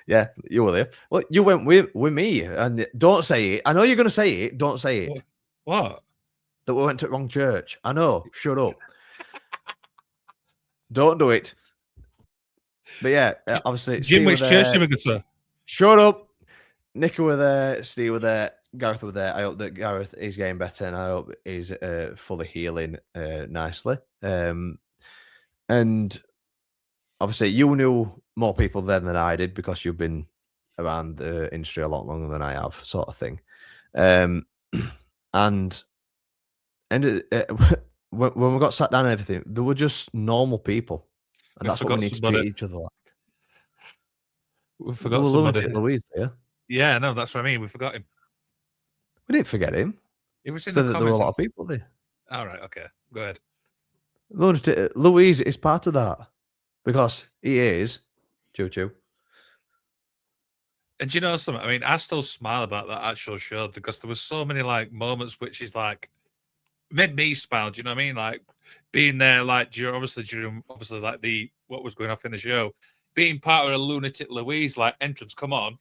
yeah, you were there. Well, you went with me, and don't say it. I know you're going to say it. Don't say it. What? That we went to the wrong church. I know. Shut up. Don't do it. But yeah, obviously Jim, Steve were which church there. did we go to? Shut up. Nicky were there. Steve were there. Gareth were there. I hope that Gareth is getting better, and I hope he's fully healing nicely. And obviously, you knew more people then than I did because you've been around the industry a lot longer than I have, sort of thing. Um, and when we got sat down and everything, they were just normal people, and We that's what we forgot need to somebody. treat each other like. We They forgot were somebody. lunatic Louise there. Yeah, no, that's what I mean. We forgot him. We didn't forget him. It was in the So that there were a comments. lot of people there. All right, okay, go ahead. Lunatic Louise is part of that because he is choo choo. And you know something? I mean, I still smile about that actual show because there was so many like moments which is like made me smile. Do you know what I mean? Like being there, like during obviously like the what was going off in the show, being part of a lunatic Louise like entrance. Come on,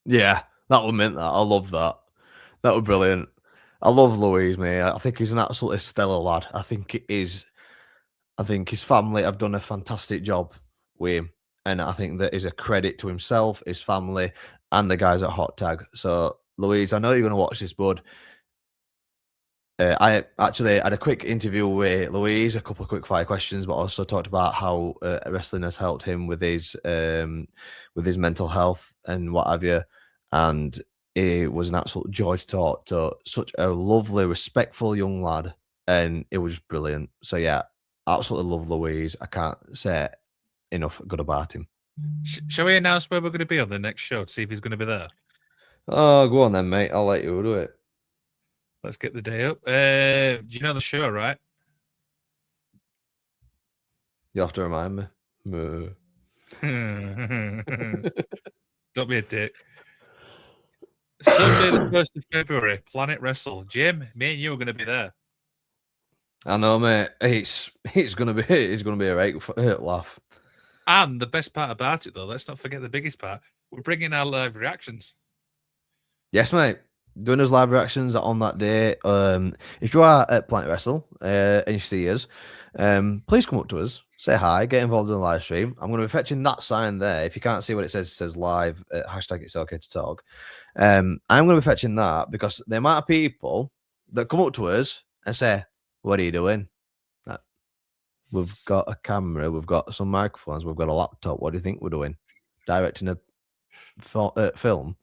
Yeah, that would meant that. I love that. That was brilliant. I love Louise, mate. I think he's an absolutely stellar lad. I think it is. I think his family have done a fantastic job with him, and I think that is a credit to himself, his family, and the guys at Hot Tag. So, Louise, I know you're going to watch this, bud. I actually had a quick interview with Louise, a couple of quick fire questions, but also talked about how wrestling has helped him with his mental health and what have you. And it was an absolute joy to talk to such a lovely, respectful young lad, and it was just brilliant. So yeah, absolutely love Louise. I can't say enough good about him. shall we announce where we're going to be on the next show to see if he's going to be there? Oh, go on then, mate. I'll let you do it. Let's get the day up. Do you know the show, right? You have to remind me. Moo. Don't be a dick. Sunday, the 1st of February, Planet Wrestle. Jim, me and you are going to be there. I know, mate. It's gonna be a right laugh. And the best part about it, though, let's not forget the biggest part. We're bringing our live reactions. Yes, mate. Doing his live reactions on that day. If you are at Planet Wrestle and you see us, please come up to us, say hi, get involved in the live stream. I'm going to be fetching that sign there. If you can't see what it says live, hashtag it's okay to talk. I'm going to be fetching that because the amount of people that come up to us and say, "What are you doing?" We've got a camera, we've got some microphones, we've got a laptop. What do you think we're doing? Directing a film?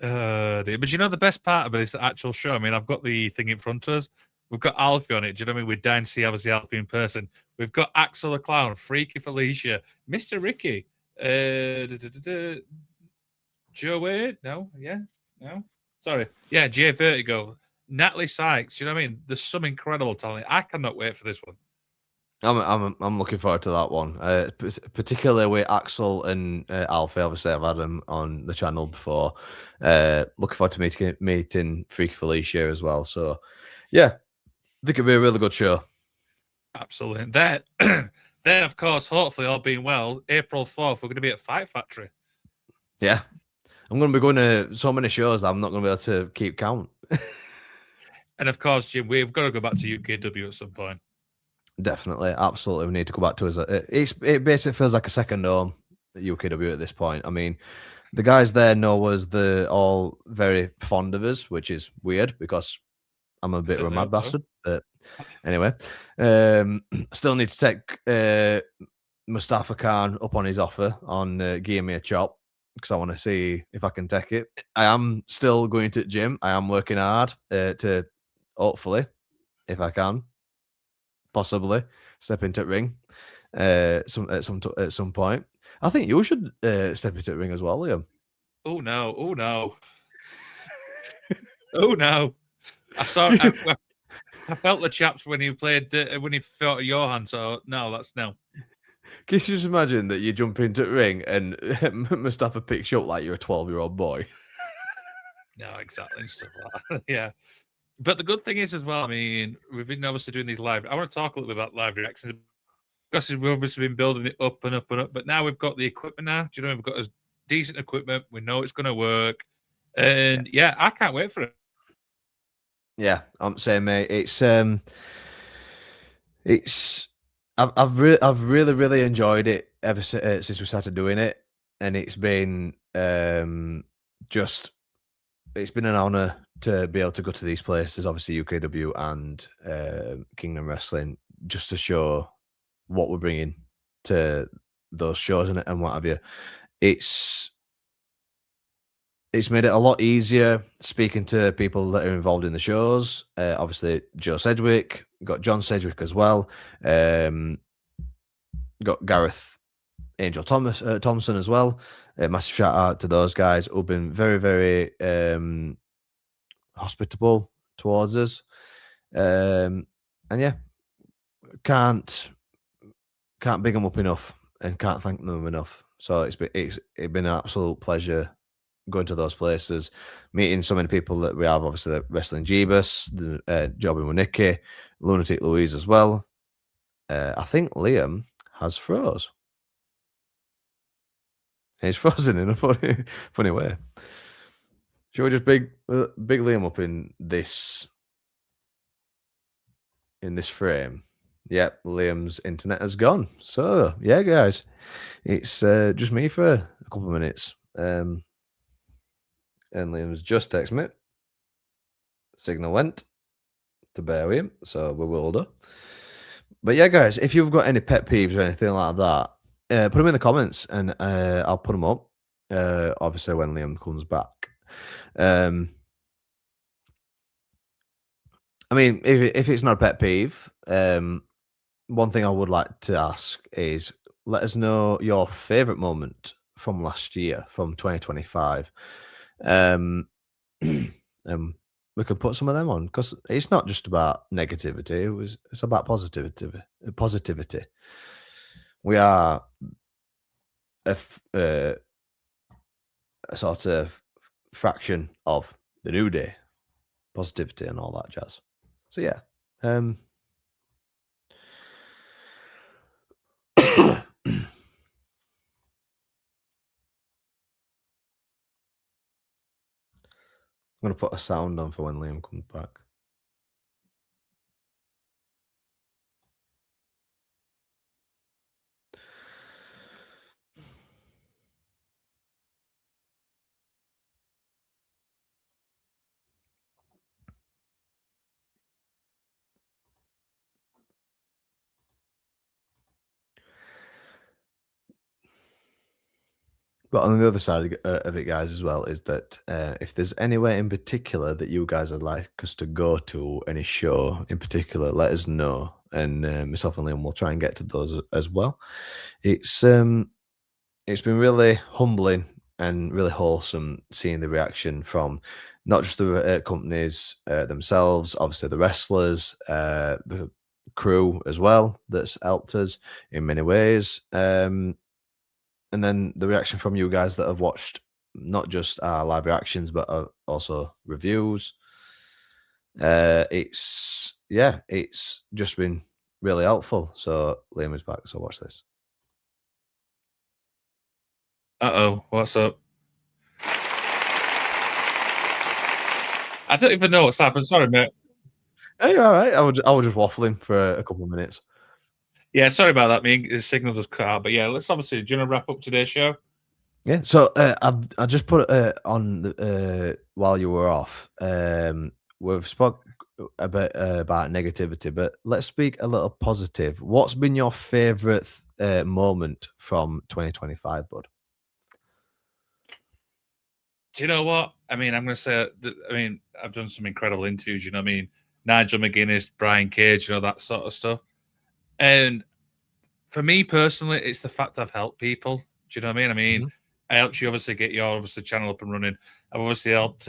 But you know the best part about this actual show? I mean, I've got the thing in front of us. We've got Alfie on it. Do you know what I mean? We're dying to see obviously Alfie in person. We've got Axel the Clown, Freaky Felicia, Mr. Ricky, Joe Wade. No, yeah, no. Sorry, yeah, Jay Vertigo, Natalie Sykes. Do you know what I mean? There's some incredible talent. I cannot wait for this one. I'm looking forward to that one, particularly with Axel and Alfie. Obviously, I've had them on the channel before. Looking forward to meeting Freaky Felicia as well. So, yeah, I think it'll be a really good show. Absolutely. And then, then of course, hopefully, all being well, April 4th, we're going to be at Fight Factory. Yeah, I'm going to be going to so many shows that I'm not going to be able to keep count. And of course, Jim, we've got to go back to UKW at some point. Definitely, absolutely, we need to go back to us. It basically feels like a second home at UKW at this point. I mean, the guys there know us. They're all very fond of us, which is weird because I'm a bit of a mad bastard. But anyway, still need to take Mustafa Khan up on his offer on Give Me a Chop because I want to see if I can take it. I am still going to the gym. I am working hard to hopefully, if I can, possibly step into the ring at some point. I think you should step into the ring as well, Liam. Oh no! Oh no! Oh no! I saw. I felt the chaps when he played when he fought Johan. So no, that's no. Can you just imagine that you jump into the ring and Mustafa picks you up like you're a 12-year-old boy? No, exactly. And stuff like that. Yeah. But the good thing is as well, I mean, we've been obviously doing these live. I want to talk a little bit about live reactions because we've obviously been building it up and up and up. But now we've got the equipment now. Do you know, we've got a decent equipment. We know it's going to work. And yeah, I can't wait for it. Yeah, I'm saying, mate. I've really enjoyed it ever since we started doing it, and it's been just it's been an honor to be able to go to these places, obviously UKW and Kingdom Wrestling, just to show what we're bringing to those shows and what have you. It's made it a lot easier speaking to people that are involved in the shows. Obviously, Joe Sedgwick, got John Sedgwick as well. Got Gareth Angel Thompson as well. Massive shout out to those guys who've been very, very hospitable towards us. And yeah, can't big them up enough and can't thank them enough. So it's been an absolute pleasure going to those places, meeting so many people that we have. Obviously, the Wrestling Jeebus, the Jobbing with Nicky, Lunatic Louise as well. I think Liam has froze. He's frozen in a funny way. Should we just big Liam up in this frame? Yep, Liam's internet has gone. So yeah, guys, it's just me for a couple of minutes. And Liam's just texted me. Signal went to bear with him, so we will do. But yeah, guys, if you've got any pet peeves or anything like that, put them in the comments and I'll put them up. Obviously, when Liam comes back. I mean, if it's not a pet peeve, one thing I would like to ask is let us know your favorite moment from last year, from 2025. We can put some of them on because it's not just about negativity. It's about positivity. We are a sort of fraction of the new day, positivity and all that jazz. So yeah. I'm gonna put a sound on for when Liam comes back. But on the other side of it, guys, as well, is that if there's anywhere in particular that you guys would like us to go to, any show in particular, let us know. And myself and Liam will try and get to those as well. It's been really humbling and really wholesome seeing the reaction from not just the companies themselves, obviously the wrestlers, the crew as well, that's helped us in many ways. And then the reaction from you guys that have watched not just our live reactions, but also reviews. It's just been really helpful. So Liam is back. So watch this. Uh-oh, what's up? I don't even know what's happened. Sorry, mate. Hey, all right. I was just waffling for a couple of minutes. Yeah, sorry about that. The signal just cut out. But yeah, let's obviously, do you want to wrap up today's show? Yeah. So I just put it on the, while you were off. We've spoke a bit about negativity, but let's speak a little positive. What's been your favorite moment from 2025, bud? Do you know what? I mean, I'm going to say that, I mean, I've done some incredible interviews, you know what I mean? Nigel McGuinness, Brian Cage, you know, that sort of stuff. And for me personally, it's the fact I've helped people. Do you know what I mean? I mean, I helped you obviously get your channel up and running. I've obviously helped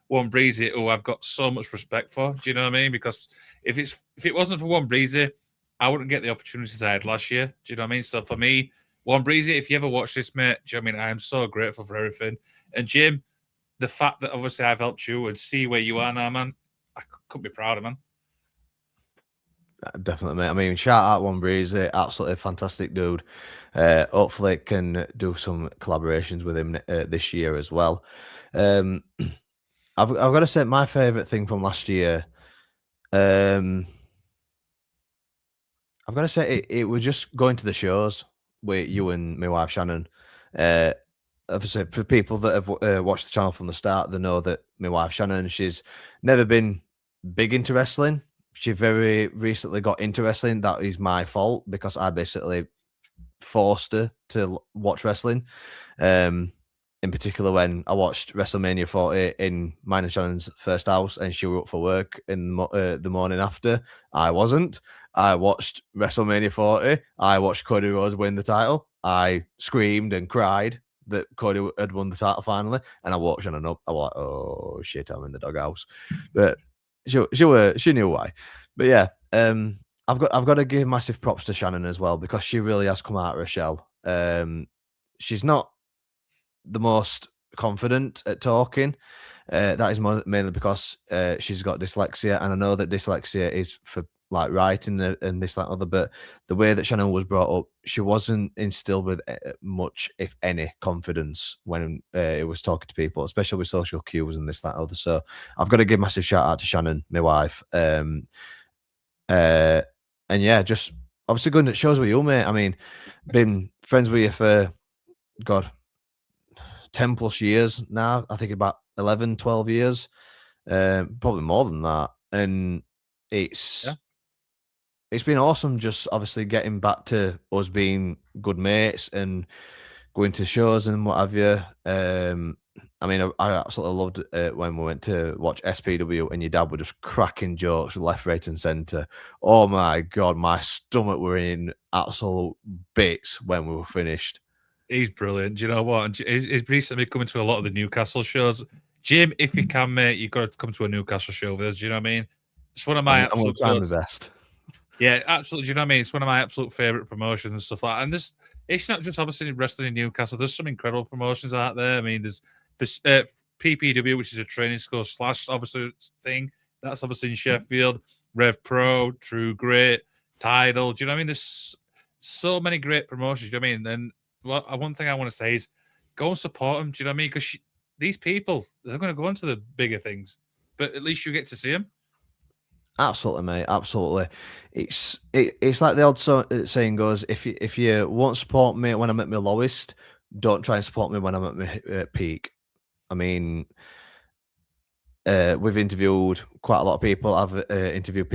One Breezy, who I've got so much respect for. Do you know what I mean? Because if it wasn't for One Breezy, I wouldn't get the opportunities I had last year. Do you know what I mean? So for me, One Breezy, if you ever watch this, mate, do you know what I mean? I am so grateful for everything. And Jim, the fact that obviously I've helped you and see where you are now, man, I couldn't be prouder, man. Definitely, mate. I mean, shout out One Breezy, absolutely fantastic dude. Hopefully, can do some collaborations with him this year as well. I've got to say, my favorite thing from last year. I've got to say, it was just going to the shows with you and my wife Shannon. Obviously, for people that have watched the channel from the start, they know that my wife Shannon, she's never been big into wrestling. She very recently got into wrestling. That is my fault because I basically forced her to watch wrestling. In particular, when I watched WrestleMania 40 in mine and Shannon's first house, and she were up for work in the morning after. I wasn't. I watched WrestleMania 40. I watched Cody Rhodes win the title. I screamed and cried that Cody had won the title finally, and I walked Shannon up. I was like, "Oh shit, I'm in the doghouse," but she knew why. But yeah, I've got to give massive props to Shannon as well because she really has come out of her shell. she's not the most confident at talking. That is mainly because she's got dyslexia, and I know that dyslexia is for like writing and this, that, and other. But the way that Shannon was brought up, she wasn't instilled with much, if any, confidence when it was talking to people, especially with social cues and this, that, and other. So I've got to give massive shout out to Shannon, my wife. And yeah, just obviously going to shows with you, mate. I mean, been friends with you for God 10 plus years now. I think about 11, 12 years, probably more than that. And it's it's been awesome just obviously getting back to us being good mates and going to shows and what have you. I mean, I absolutely loved it when we went to watch SPW and your dad were just cracking jokes left, right, and centre. Oh my God, my stomach were in absolute bits when we were finished. He's brilliant. Do you know what? He's recently coming to a lot of the Newcastle shows. Jim, if you can, mate, you've got to come to a Newcastle show with us. Do you know what I mean? It's one of my I'm going absolute to try my best. Yeah, absolutely. Do you know what I mean? It's one of my absolute favorite promotions and stuff like that. And it's not just obviously wrestling in Newcastle. There's some incredible promotions out there. I mean, there's PPW, which is a training school / obviously thing. That's obviously in Sheffield. Rev Pro, True Great, Tidal. Do you know what I mean? There's so many great promotions. Do you know what I mean? And one thing I want to say is go and support them. Do you know what I mean? Because these people, they're going to go into the bigger things, but at least you get to see them. Absolutely, mate. Absolutely. It's like the old saying goes: if you won't support me when I'm at my lowest, don't try and support me when I'm at my peak. I mean, we've interviewed quite a lot of people. I've interviewed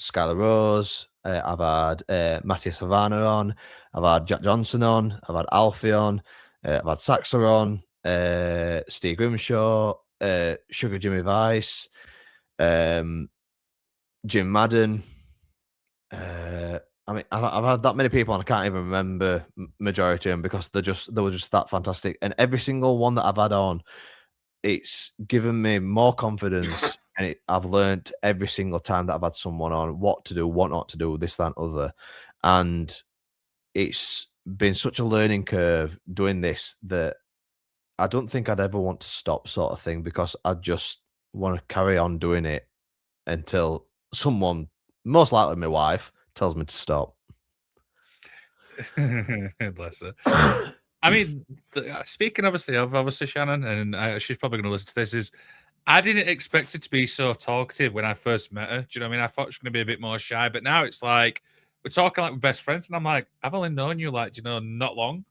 Skylar Rose. I've had Matthias Havana on. I've had Jack Johnson on. I've had Alfie on. I've had Saxa on. Steve Grimshaw. Sugar Jimmy Vice. Jim Madden. I mean, I've had that many people, and I can't even remember majority of them because they were just that fantastic. And every single one that I've had on, it's given me more confidence, and I've learned every single time that I've had someone on what to do, what not to do, this, that, and other. And it's been such a learning curve doing this that I don't think I'd ever want to stop, sort of thing, because I just want to carry on doing it until someone, most likely my wife, tells me to stop. Bless her. I mean, speaking obviously of Shannon, and she's probably going to listen to this, is I didn't expect her to be so talkative when I first met her. Do you know what I mean? I thought she was going to be a bit more shy, but now it's like we're talking like we're best friends, and I'm like, I've only known you like, not long.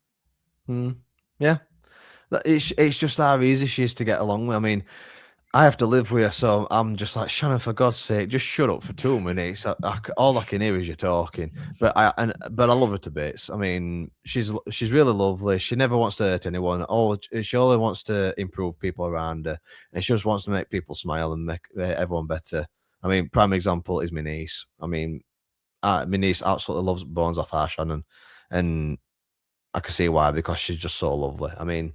Yeah. It's just how easy she is to get along with. I mean, I have to live with her, so I'm just like, Shannon, for God's sake, just shut up for 2 minutes. All I can hear is you talking. But I love her to bits. I mean, she's really lovely. She never wants to hurt anyone. She only wants to improve people around her, and she just wants to make people smile and make everyone better. I mean, prime example is my niece. I mean, my niece absolutely loves bones off her, Shannon, and I can see why, because she's just so lovely. I mean,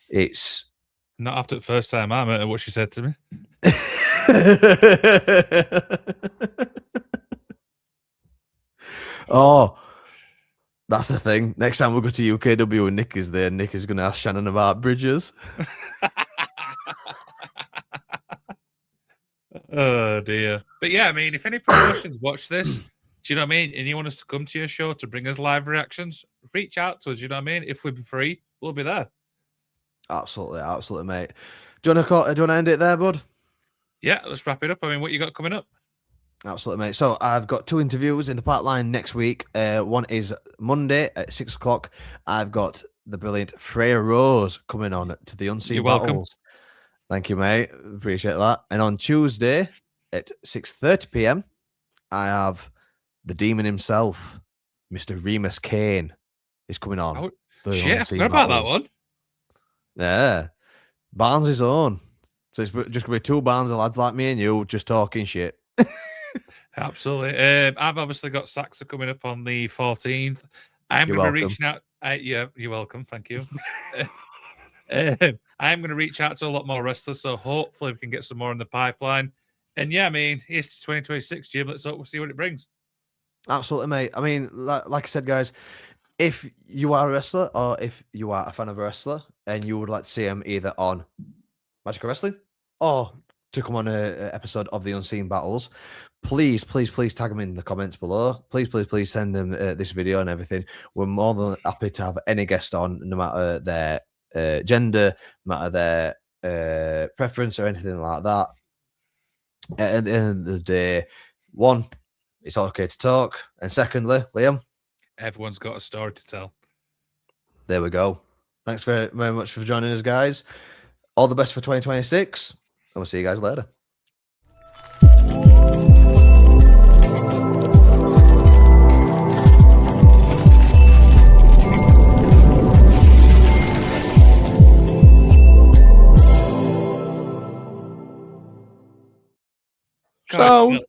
it's not after the first time I met her, what she said to me. Oh, that's the thing. Next time we go to UKW and Nick is there, Nick is going to ask Shannon about bridges. Oh dear. But yeah, I mean, if any promotions watch this, do you know what I mean? And you want us to come to your show to bring us live reactions, reach out to us. You know what I mean? If we're free, we'll be there. Absolutely, mate. Do you want to end it there, bud? Yeah, let's wrap it up. I mean, what you got coming up? Absolutely, mate. So I've got 2 interviews in the pipeline next week. One is Monday at 6 o'clock. I've got the brilliant Freya Rose coming on to the Unseen Battles. Thank you, mate. Appreciate that. And on Tuesday at 6:30 p.m, I have the demon himself, Mr. Remus Kane, is coming on. Oh, shit, I forgot about that one. Yeah. Barnes' own. So it's just going to be 2 Barnes lads like me and you just talking shit. Absolutely. I've obviously got Saxa coming up on the 14th. I'm going to be reaching out. Yeah, you're welcome. Thank you. I'm going to reach out to a lot more wrestlers, so hopefully we can get some more in the pipeline. And yeah, I mean, it's 2026, Jim. Let's see what it brings. Absolutely, mate. I mean, like I said, guys, if you are a wrestler or if you are a fan of a wrestler and you would like to see him either on Magical Wrestling or to come on a episode of the Unseen Battles, please tag them in the comments below. Please send them this video and everything. We're more than happy to have any guest on, no matter their gender, no matter their preference or anything like that. At the end of the day, one, it's okay to talk, and secondly, Liam, everyone's got a story to tell. There we go. Thanks very much for joining us, guys. All the best for 2026, and we'll see you guys later. So